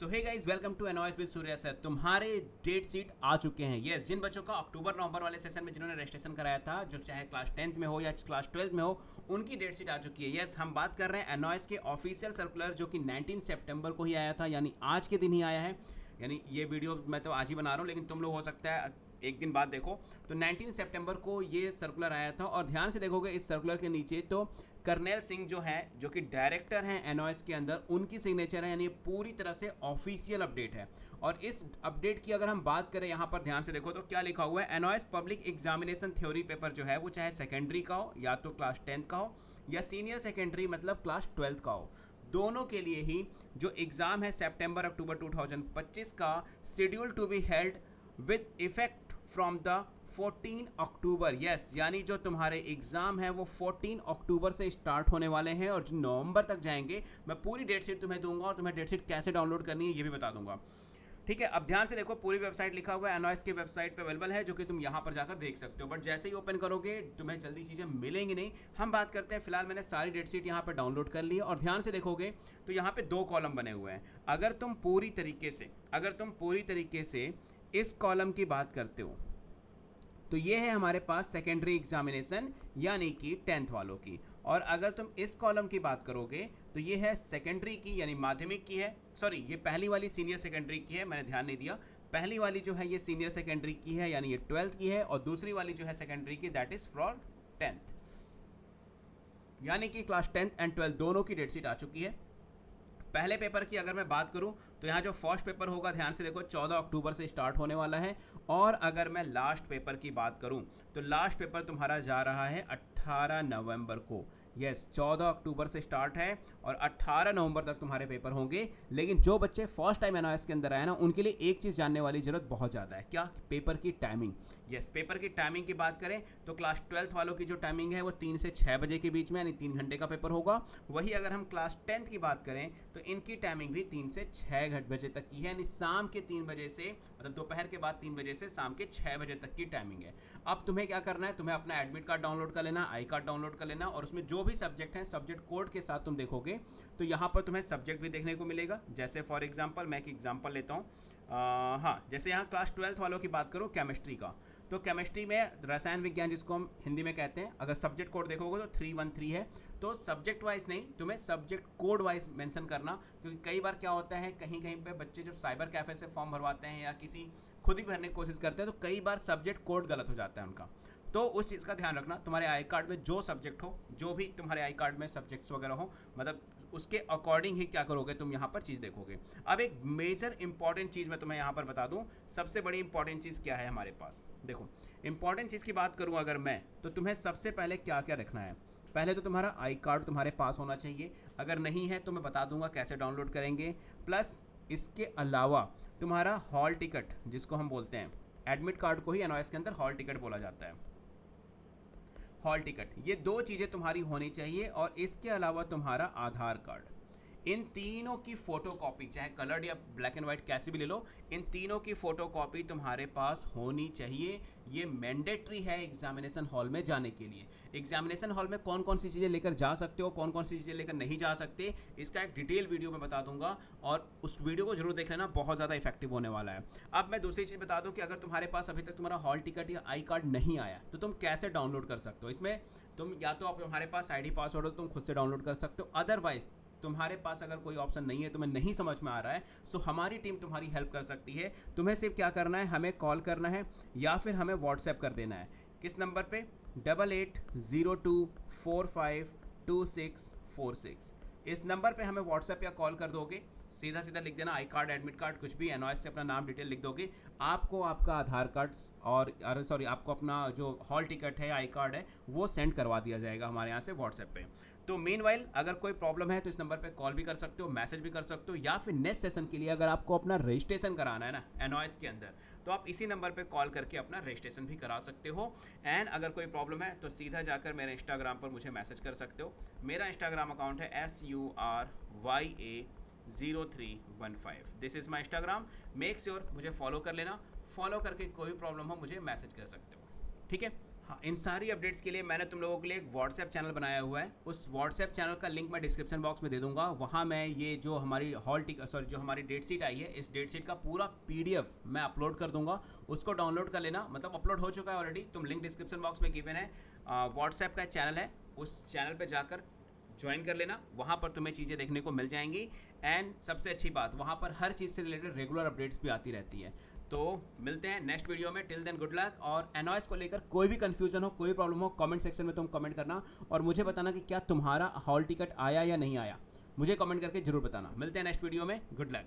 So hey guys, welcome to एनॉइस with Surya sir. तुम्हारे date sheet आ चुके हैं। यस, जिन बच्चों का अक्टूबर नवंबर वाले सेशन में जिन्होंने रजिस्ट्रेशन कराया था, जो चाहे क्लास 10th में हो या क्लास 12th में हो, उनकी डेट शीट आ चुकी है। यस, हम बात कर रहे हैं एनॉइस के ऑफिशियल सर्कुलर जो कि 19 सितंबर को ही आया था, यानी आज के दिन ही आया है। यानी ये वीडियो मैं तो आज ही बना रहा हूँ, लेकिन तुम लोग हो सकता है एक दिन बाद देखो। तो 19 सितंबर को ये सर्कुलर आया था, और ध्यान से देखोगे इस सर्कुलर के नीचे तो कर्नेल सिंह जो है, जो कि डायरेक्टर हैं एनॉइस के अंदर, उनकी सिग्नेचर है। यानी पूरी तरह से ऑफिशियल अपडेट है। और इस अपडेट की अगर हम बात करें, यहाँ पर ध्यान से देखो तो क्या लिखा हुआ है, एनॉइस पब्लिक एग्जामिनेशन थ्योरी पेपर जो है वो चाहे सेकेंडरी का हो, या तो क्लास 10th का हो, या सीनियर सेकेंडरी मतलब क्लास 12th का हो, दोनों के लिए ही जो एग्ज़ाम है सितंबर अक्टूबर 2025 का, schedule to be held with effect from the 14 October. Yes, यानी जो तुम्हारे एग्ज़ाम है वो 14 अक्टूबर से स्टार्ट होने वाले हैं, और जो नवंबर तक जाएंगे। मैं पूरी डेट शीट तुम्हें दूंगा, और तुम्हें डेट शीट कैसे डाउनलोड करनी है ये भी बता दूंगा। ठीक है, अब ध्यान से देखो, पूरी वेबसाइट लिखा हुआ है एनॉइस की वेबसाइट पे अवेलेबल है, जो कि तुम यहाँ पर जाकर देख सकते हो। बट जैसे ही ओपन करोगे तुम्हें जल्दी चीज़ें मिलेंगी नहीं। हम बात करते हैं, फिलहाल मैंने सारी डेट शीट यहाँ पर डाउनलोड कर ली है। और ध्यान से देखोगे तो यहाँ पे 2 कॉलम बने हुए हैं। अगर तुम पूरी तरीके से इस कॉलम की बात करते हो तो ये है हमारे पास सेकेंडरी एग्जामिनेशन, यानी कि 10th वालों की। और अगर तुम इस कॉलम की बात करोगे तो ये है सेकेंडरी की, यानी माध्यमिक की है। सॉरी, ये पहली वाली सीनियर सेकेंडरी की है, मैंने ध्यान नहीं दिया। पहली वाली जो है ये सीनियर सेकेंडरी की है, यानी ये 12th की है। और दूसरी वाली जो है सेकेंडरी की, दैट इज़ फॉर 10th। यानी कि क्लास 10th एंड 12th दोनों की डेट शीट आ चुकी है। पहले पेपर की अगर मैं बात करूं तो यहाँ जो फर्स्ट पेपर होगा, ध्यान से देखो, 14 अक्टूबर से स्टार्ट होने वाला है। और अगर मैं लास्ट पेपर की बात करूं तो लास्ट पेपर तुम्हारा जा रहा है 18 नवंबर को। यस, 14 अक्टूबर से स्टार्ट है और 18 नवंबर तक तुम्हारे पेपर होंगे। लेकिन जो बच्चे फर्स्ट टाइम एनओएस के अंदर आए ना, उनके लिए एक चीज़ जानने वाली ज़रूरत बहुत ज़्यादा है। क्या? पेपर की टाइमिंग। यस, पेपर की टाइमिंग की बात करें तो क्लास 12th वालों की जो टाइमिंग है वो 3 से 6 बजे के बीच में, यानी 3 घंटे का पेपर होगा। वही अगर हम क्लास 10th की बात करें तो इनकी टाइमिंग भी 3 से 6 बजे तक की है, यानी शाम के 3 बजे से, मतलब दोपहर के बाद 3 बजे से शाम के 6 बजे तक की टाइमिंग है। अब तुम्हें क्या करना है, तुम्हें अपना एडमिट कार्ड डाउनलोड कर लेना, आई कार्ड डाउनलोड कर लेना, और उसमें जो भी सब्जेक्ट हैं सब्जेक्ट कोड के साथ तुम देखोगे तो यहाँ पर तुम्हें सब्जेक्ट भी देखने को मिलेगा। जैसे फॉर एग्जांपल मैं एक एग्जांपल लेता हूँ। हाँ, जैसे यहाँ क्लास 12th वालों की बात करूँ केमिस्ट्री का, तो केमिस्ट्री में रसायन विज्ञान जिसको हम हिंदी में कहते हैं, अगर सब्जेक्ट कोड देखोगे तो 313 है। तो सब्जेक्ट वाइज नहीं, तुम्हें सब्जेक्ट कोड वाइज मेंशन करना, क्योंकि कई बार क्या होता है, कहीं कहीं पे बच्चे जब साइबर कैफ़े से फॉर्म भरवाते हैं या किसी खुद ही भरने की कोशिश करते हैं तो कई बार सब्जेक्ट कोड गलत हो जाता है उनका। तो उस चीज़ का ध्यान रखना, तुम्हारे आई कार्ड में जो सब्जेक्ट हो, जो भी तुम्हारे आई कार्ड में सब्जेक्ट्स वगैरह हो, मतलब उसके अकॉर्डिंग ही क्या करोगे तुम यहाँ पर चीज़ देखोगे। अब एक मेजर इंपॉर्टेंट चीज़ मैं तुम्हें यहाँ पर बता दूँ, सबसे बड़ी इंपॉर्टेंट चीज़ क्या है हमारे पास। देखो, इंपॉर्टेंट चीज़ की बात करूँ अगर मैं, तो तुम्हें सबसे पहले क्या क्या रखना है। पहले तो तुम्हारा आई कार्ड तुम्हारे पास होना चाहिए। अगर नहीं है तो मैं बता दूंगा कैसे डाउनलोड करेंगे। प्लस इसके अलावा तुम्हारा हॉल टिकट, जिसको हम बोलते हैं, एडमिट कार्ड को ही एनओएस के अंदर हॉल टिकट बोला जाता है, हॉल टिकट, ये 2 चीज़ें तुम्हारी होनी चाहिए। और इसके अलावा तुम्हारा आधार कार्ड। इन तीनों की फ़ोटोकॉपी, चाहे कलर्ड या ब्लैक एंड वाइट कैसे भी ले लो, इन तीनों की फ़ोटोकॉपी तुम्हारे पास होनी चाहिए। ये मैंडेटरी है एग्जामिनेशन हॉल में जाने के लिए। एग्जामिनेशन हॉल में कौन कौन सी चीज़ें लेकर जा सकते हो, कौन कौन सी चीज़ें लेकर नहीं जा सकते, इसका एक डिटेल वीडियो मैं बता दूंगा, और उस वीडियो को जरूर देख लेना, बहुत ज़्यादा इफेक्टिव होने वाला है। अब मैं दूसरी चीज़ बता दूं कि अगर तुम्हारे पास अभी तक तुम्हारा हॉल टिकट या आई कार्ड नहीं आया तो तुम कैसे डाउनलोड कर सकते हो। इसमें तुम या तो तुम्हारे पास ID पासवर्ड हो तो तुम खुद से डाउनलोड कर सकते हो। अदरवाइज तुम्हारे पास अगर कोई ऑप्शन नहीं है, तुम्हें नहीं समझ में आ रहा है, सो हमारी टीम तुम्हारी हेल्प कर सकती है। तुम्हें सिर्फ क्या करना है, हमें कॉल करना है या फिर हमें व्हाट्सएप कर देना है। किस नंबर पे? 8802452646। इस नंबर पे हमें व्हाट्सएप या कॉल कर दोगे, सीधा सीधा लिख देना आई कार्ड, एडमिट कार्ड, कुछ भी, एनओएस से अपना नाम डिटेल लिख दोगे, आपको आपका आधार कार्ड और आपको अपना जो हॉल टिकट है, आई कार्ड है, वो सेंड करवा दिया जाएगा हमारे यहाँ से व्हाट्सएप पे। तो मीनवाइल अगर कोई प्रॉब्लम है तो इस नंबर पे कॉल भी कर सकते हो, मैसेज भी कर सकते हो, या फिर नेक्स्ट सेशन के लिए अगर आपको अपना रजिस्ट्रेशन कराना है ना एनओएस के अंदर, तो आप इसी नंबर पे कॉल करके अपना रजिस्ट्रेशन भी करा सकते हो। एंड अगर कोई प्रॉब्लम है तो सीधा जाकर मेरे इंस्टाग्राम पर मुझे मैसेज कर सकते हो। मेरा इंस्टाग्राम अकाउंट है SURYA0315। This is my Instagram, make sure मुझे फॉलो कर लेना। फॉलो करके कोई प्रॉब्लम हो मुझे मैसेज कर सकते हो, ठीक है। हाँ, इन सारी अपडेट्स के लिए मैंने तुम लोगों के लिए एक व्हाट्सएप चैनल बनाया हुआ है। उस व्हाट्सएप चैनल का लिंक मैं डिस्क्रिप्शन बॉक्स में दे दूंगा। वहाँ मैं ये जो हमारी जो हमारी डेट शीट आई है, इस डेट शीट का पूरा पीडीएफ मैं अपलोड कर दूंगा। उसको डाउनलोड कर लेना, मतलब अपलोड हो चुका है ऑलरेडी। तुम लिंक डिस्क्रिप्शन बॉक्स में गिवन है। व्हाट्सएप का चैनल है, उस चैनल पर जाकर ज्वाइन कर लेना। वहाँ पर तुम्हें चीज़ें देखने को मिल जाएंगी। एंड सबसे अच्छी बात, वहाँ पर हर चीज़ से रिलेटेड रेगुलर अपडेट्स भी आती रहती है। तो मिलते हैं नेक्स्ट वीडियो में। Till then good luck. और एनॉइस को लेकर कोई भी कंफ्यूजन हो, कोई प्रॉब्लम हो, कमेंट सेक्शन में तुम कमेंट करना और मुझे बताना कि क्या तुम्हारा हॉल टिकट आया या नहीं आया। मुझे कमेंट करके जरूर बताना। मिलते हैं नेक्स्ट वीडियो में। Good luck.